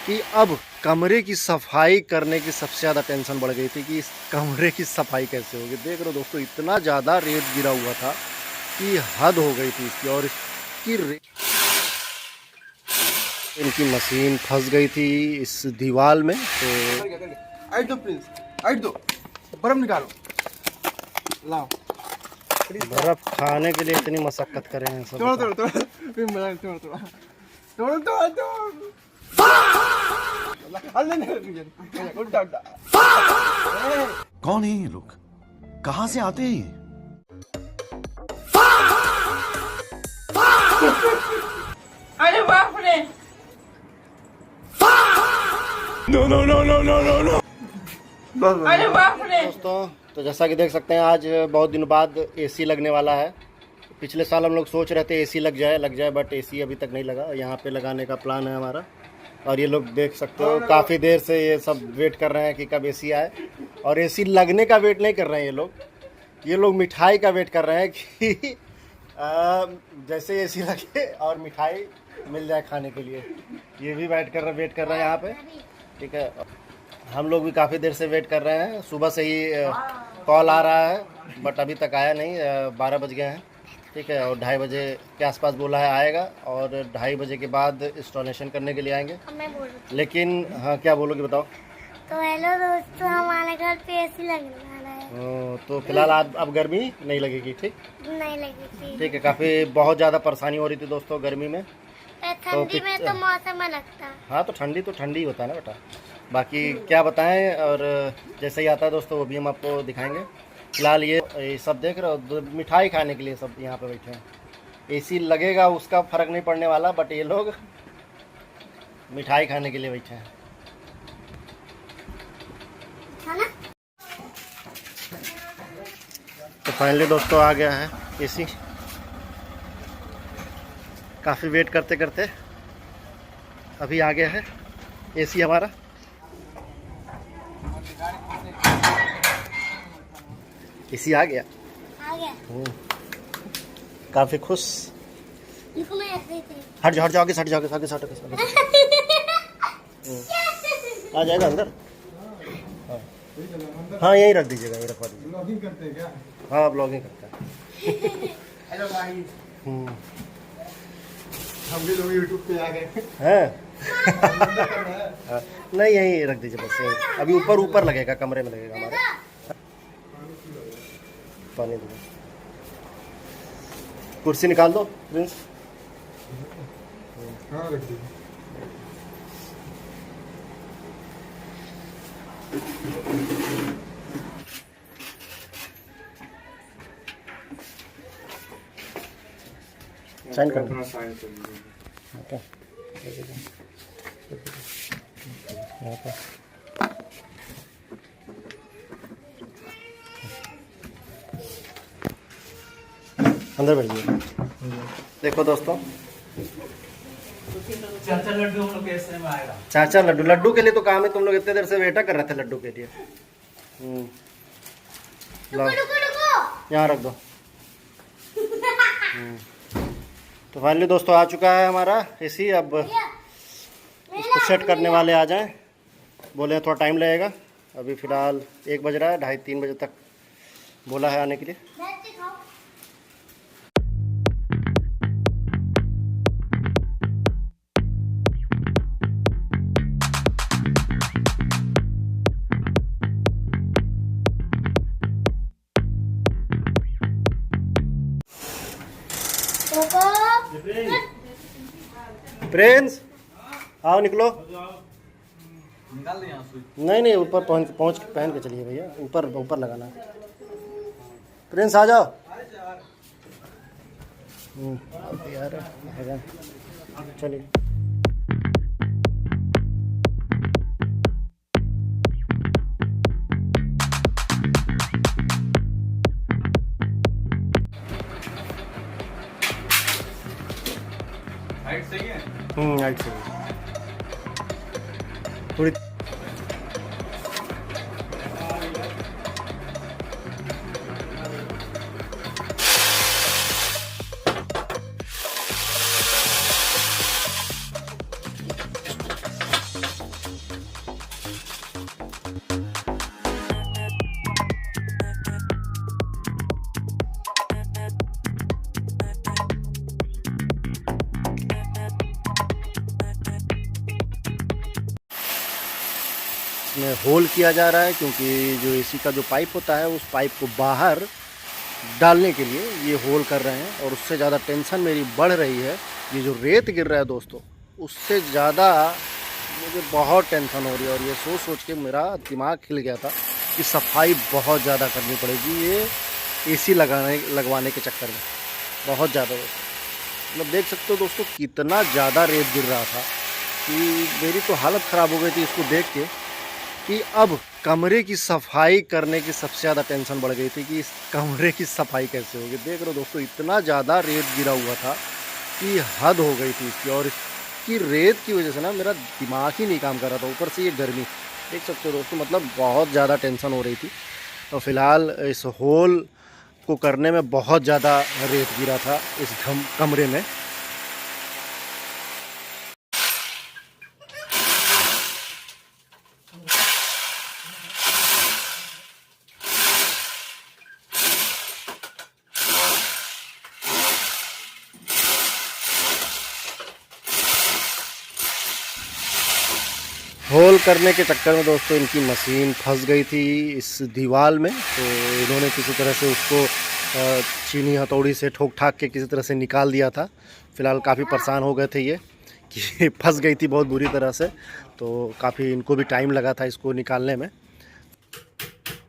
कि अब कमरे की सफाई करने की सबसे ज़्यादा टेंशन बढ़ गई थी कि इस कमरे की सफाई कैसे होगी। देख रहे हो दोस्तों, इतना ज़्यादा रेत गिरा हुआ था कि हद हो गई थी इसकी। और इनकी मशीन फंस गई थी इस दीवार में। तो दो प्रिंस, दो बर्फ निकालो, लाओ। बर्फ खाने के लिए इतनी मशक्कत करें हैं सब। तोड़ो तोड़ो तोड़ो तोड़ो तोड़ो तोड़ो तोड़ो तोड़ो। उल्टा उल्टा। कौन है ये लोग? कहां से आते हैं ये? अरे बाप रे। No no no no no no no. अरे बाप रे। दोस्तों, तो जैसा कि देख सकते हैं आज बहुत दिनों बाद एसी लगने वाला है। पिछले साल हम लोग सोच रहे थे एसी लग जाए, बट एसी अभी तक नहीं लगा। यहाँ पे लगाने का प्लान है हमारा। और ये लोग देख सकते हो काफ़ी देर से ये सब वेट कर रहे हैं कि कब एसी आए। और एसी लगने का वेट नहीं कर रहे हैं ये लोग मिठाई का वेट कर रहे हैं कि जैसे एसी लगे और मिठाई मिल जाए खाने के लिए। ये भी वेट कर रहे हैं यहाँ पे। ठीक है, हम लोग भी काफ़ी देर से वेट कर रहे हैं। सुबह से ही कॉल आ रहा है बट अभी तक आया नहीं। 12 बज गए हैं। ठीक है, और 2:30 बजे के आसपास बोला है आएगा। और 2:30 बजे के बाद इंस्टॉलेशन करने के लिए आएंगे। लेकिन हाँ, क्या बोलोगे बताओ। तो हेलो दोस्तों, हमारे घर पे एसी लगने वाला है। तो फिलहाल अब गर्मी नहीं लगेगी। ठीक नहीं लगेगी। ठीक है, काफ़ी बहुत ज़्यादा परेशानी हो रही थी दोस्तों गर्मी में। ठंडी में तो मौसम लगता है। हाँ, तो ठंडी होता है ना बेटा। बाकी क्या बताएं, और जैसे ही आता है दोस्तों वो भी हम आपको दिखाएंगे। फिलहाल ये सब देख रहे हो, मिठाई खाने के लिए सब यहाँ पे बैठे हैं। एसी लगेगा उसका फ़र्क नहीं पड़ने वाला, बट ये लोग मिठाई खाने के लिए बैठे हैं। तो फाइनली दोस्तों आ गया है एसी। काफ़ी वेट करते करते अभी आ गया है एसी हमारा। एसी आ गया। काफ़ी खुश। हट जाओ आगे सट जाओगे आ जाएगा अंदर। हाँ यहीं रख दीजिएगा, ये रखवा दीजिए। ब्लॉगिंग करते हैं क्या? हाँ, ब्लॉगिंग करता है। हेलो भाई, हम भी लोग यूट्यूब पे आ गए हैं? नहीं, यहीं रख दीजिए बस। यहीं अभी ऊपर लगेगा, कमरे में लगेगा हमारे। पानी दो, कुर्सी निकाल दो प्रिंस। हाँ रख दीजिए। साइन कर अपना साइन कर दीजिए। ओके, यहाँ पे अंदर बैठिए। देखो दोस्तों, 4 लड्डू हम लोग कैसे में आएगा? 4 लड्डू के लिए तो काम है। तुम लोग इतने देर से वेट कर रहे थे लड्डू के लिए। लो, यहाँ रख दो। तो फाइनली दोस्तों आ चुका है हमारा एसी। अब इसको सेट करने वाले आ जाएं। बोले हैं थोड़ा टाइम लगेगा। अभी फ़िलहाल 1 बज रहा है, 2:30-3 बजे तक बोला है आने के लिए। प्रिंस आओ, निकलो। निकाल दे यहाँ से। नहीं, ऊपर पहुँच पहन के चलिए भैया। ऊपर लगाना है। प्रिंस आ जाओ। यार चलिए। हाइट सही है। हाइट से थोड़ी। इसमें होल किया जा रहा है, क्योंकि जो एसी का जो पाइप होता है उस पाइप को बाहर डालने के लिए ये होल कर रहे हैं। और उससे ज़्यादा टेंशन मेरी बढ़ रही है, ये जो रेत गिर रहा है दोस्तों, उससे ज़्यादा मुझे बहुत टेंशन हो रही है। और ये सोच सोच के मेरा दिमाग हिल गया था कि सफाई बहुत ज़्यादा करनी पड़ेगी ये एसी लगवाने के चक्कर में, बहुत ज़्यादा। मतलब देख सकते हो दोस्तों कितना ज़्यादा रेत गिर रहा था कि मेरी तो हालत ख़राब हो गई थी इसको देख के, कि अब कमरे की सफाई करने की सबसे ज़्यादा टेंशन बढ़ गई थी कि इस कमरे की सफाई कैसे होगी। देख रहे हो दोस्तों इतना ज़्यादा रेत गिरा हुआ था कि हद हो गई थी इसकी। और इसकी रेत की वजह से ना मेरा दिमाग ही नहीं काम कर रहा था, ऊपर से ये गर्मी देख सकते हो दोस्तों, मतलब बहुत ज़्यादा टेंशन हो रही थी। तो फिलहाल इस होल को करने में बहुत ज़्यादा रेत गिरा था इस कमरे में। होल करने के चक्कर में दोस्तों इनकी मशीन फंस गई थी इस दीवार में, तो इन्होंने किसी तरह से उसको चीनी हथौड़ी से ठोक ठाक के किसी तरह से निकाल दिया था। फिलहाल काफ़ी परेशान हो गए थे ये कि फंस गई थी बहुत बुरी तरह से, तो काफ़ी इनको भी टाइम लगा था इसको निकालने में।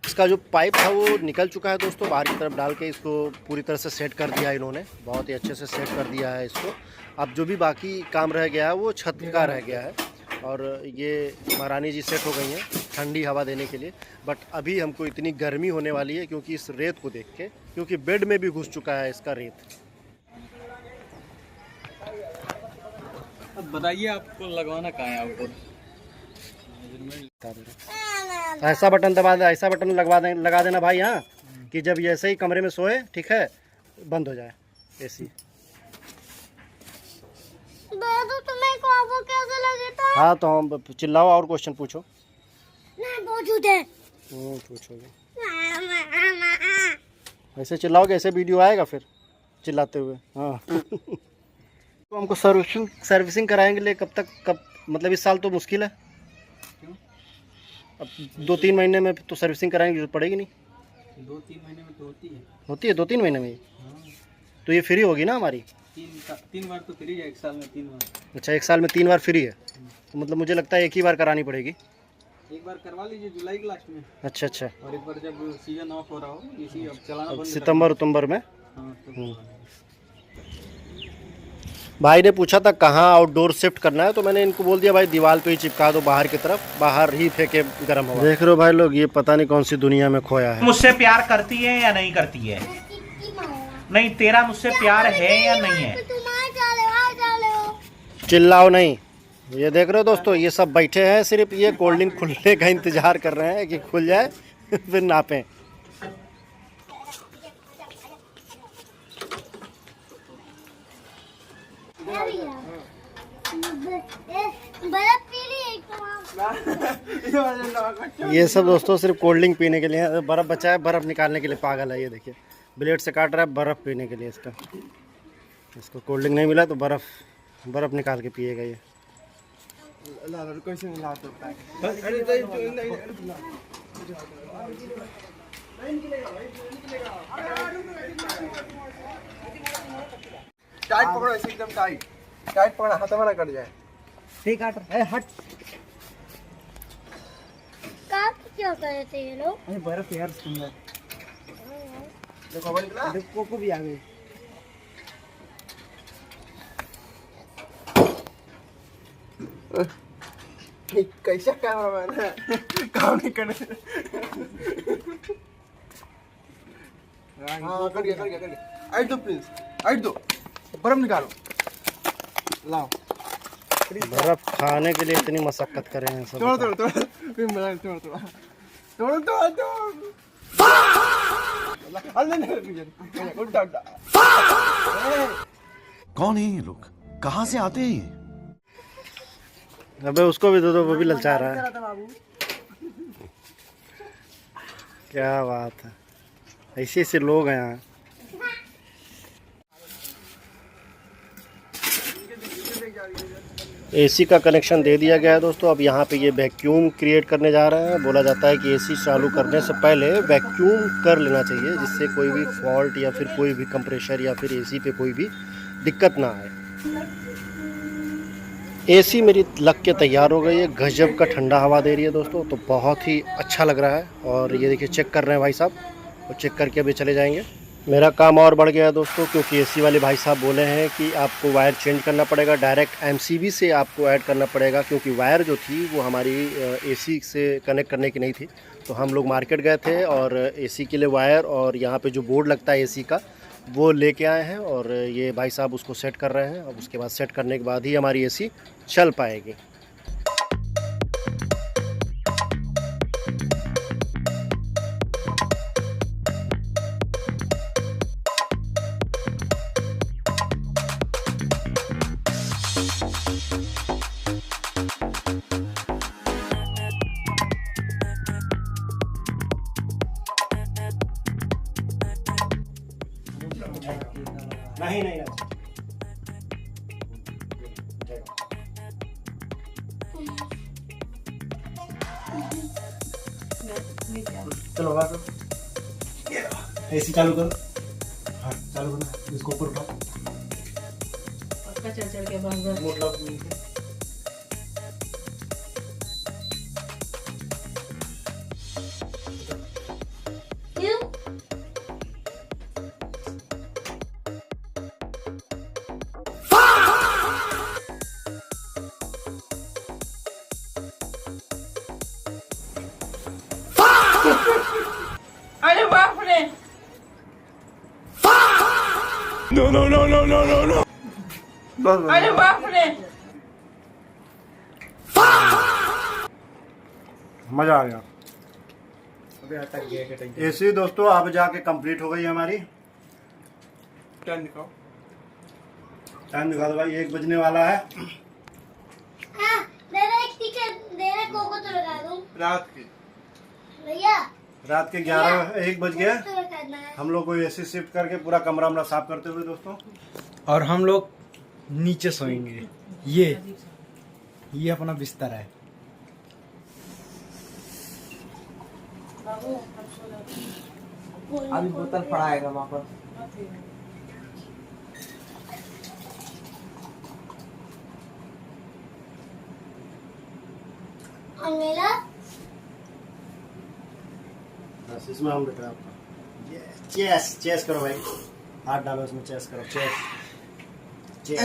इसका जो पाइप था वो निकल चुका है दोस्तों, बाहर की तरफ डाल के इसको पूरी तरह से सेट कर दिया है इन्होंने, बहुत ही अच्छे से सेट कर दिया है इसको। अब जो भी बाकी काम रह गया है वो छत का रह गया है। और ये महारानी जी सेट हो गई हैं ठंडी हवा देने के लिए। बट अभी हमको इतनी गर्मी होने वाली है क्योंकि इस रेत को देख के, क्योंकि बेड में भी घुस चुका है इसका रेत। अब बताइए आपको लगवाना कहाँ है आपको? ऐसा बटन दबा दे, ऐसा बटन लगा देना भाई, हाँ, कि जब ये ऐसे ही कमरे में सोए, ठीक है, बंद हो जाए एसी। दादू तुम्हें ख्वाबों कैसे लगे था? हाँ तो हम चिल्लाओ और क्वेश्चन पूछो। नहीं मौजूद है। पूछोगे ऐसे चिल्लाओगे, ऐसे वीडियो आएगा फिर चिल्लाते हुए। हाँ तो हमको सर्विसिंग कराएंगे ले कब मतलब इस साल तो मुश्किल है, अब 2-3 महीने में तो सर्विसिंग कराएंगे, जरूरत पड़ेगी नहीं? 2-3 महीने में तो होती है 2-3 महीने में। तो ये फ्री होगी ना हमारी? 3 बार तो फ्री है, 1 साल में 3 बार। अच्छा 1 साल में 3 बार फ्री है, तो मतलब मुझे लगता है एक ही बार करानी पड़ेगी। एक बार करवा लीजिए जुलाई के लास्ट में, अच्छा और एक बार जब सीजन ऑफ हो रहा हो, इसी अब चलाना बंद सितंबर में। हाँ, तो भाई ने पूछा था कहाँ आउटडोर शिफ्ट करना है, तो मैंने इनको बोल दिया भाई दीवार पे ही चिपका दो बाहर की तरफ, बाहर ही फेंके गर्म हवा। देख रहे हो भाई लोग, ये पता नहीं कौन सी दुनिया में खोया है। मुझसे प्यार करती है या नहीं करती है? नहीं, तेरा मुझसे प्यार है या नहीं है? चिल्लाओ नहीं। ये देख रहे हो दोस्तों, ये सब बैठे हैं सिर्फ ये कोल्ड ड्रिंक खुलने का इंतजार कर रहे हैं कि खुल जाए फिर नापें। ये सब दोस्तों सिर्फ कोल्ड ड्रिंक पीने के लिए, बर्फ़ बचा है, बर्फ़ निकालने के लिए पागल है। ये देखिए ब्लेड से काट रहा है बर्फ़ पीने के लिए, इसको कोल्ड ड्रिंक नहीं मिला तो बर्फ़ निकाल के पिएगा ये। टाइट पकड़ो, ऐसे एकदम टाइट पकड़ा, हाथ में ना कट जाए। ठीक है, हट। क्या कर रहे थे ये लोग? बर्फ़ यार सुंदर, देखो बड़ी निकला, कोको भी आ गई। कैसा कैमरामैन है, काम नहीं करने। हाँ कर गया। आइट दो प्लीज, आइट दो, बर्फ निकालो, लाओ। बर्फ़ खाने के लिए इतनी मशक्कत करें हैं सब। उल्टा कौन है ये लोग, कहाँ से आते हैं ये? अबे उसको भी दे दो, वो भी ललचा रहा है। क्या बात है, ऐसे ऐसे लोग हैं यहाँ। एसी का कनेक्शन दे दिया गया है दोस्तों। अब यहाँ पे ये वैक्यूम क्रिएट करने जा रहे हैं। बोला जाता है कि एसी चालू करने से पहले वैक्यूम कर लेना चाहिए, जिससे कोई भी फॉल्ट या फिर कोई भी कंप्रेशर या फिर एसी पे कोई भी दिक्कत ना आए। एसी मेरी लग के तैयार हो गई है। गजब का ठंडा हवा दे रही है दोस्तों, तो बहुत ही अच्छा लग रहा है। और ये देखिए चेक कर रहे हैं भाई साहब, और चेक करके अभी चले जाएंगे। मेरा काम और बढ़ गया है दोस्तों, क्योंकि एसी वाले भाई साहब बोले हैं कि आपको वायर चेंज करना पड़ेगा, डायरेक्ट एमसीबी से आपको ऐड करना पड़ेगा, क्योंकि वायर जो थी वो हमारी एसी से कनेक्ट करने की नहीं थी। तो हम लोग मार्केट गए थे और एसी के लिए वायर और यहाँ पे जो बोर्ड लगता है एसी का वो लेके आए हैं, और ये भाई साहब उसको सेट कर रहे हैं। अब उसके बाद सेट करने के बाद ही हमारी एसी चल पाएगी। नहीं नहीं चलो एसी चालू करो। हाँ चालू करो, इसको ऊपर उठाओ। अरे बाप रे। बस अरे बाप रे। मज़ा आ गया। एसी दोस्तों अब जाके कंप्लीट हो गई हमारी। टाइम दिखाओ। टाइम दिखा दो भाई, 1 बजने वाला है। हाँ, देना कोको तो लगा दूं रात की भैया। रात के 1 बज गए। तो करना है। हम लोग को एसी शिफ्ट करके पूरा कमरा हमला साफ करते हुए दोस्तों। और हम लोग नीचे सोएंगे। ये अपना बिस्तर है। अभी बोतल पड़ाएगा वहाँ पर। और मेरा बस इसमें हम बैठा आपका चेस चेस करो भाई, हाथ डालो इसमें, चेस करो, चेस चेस।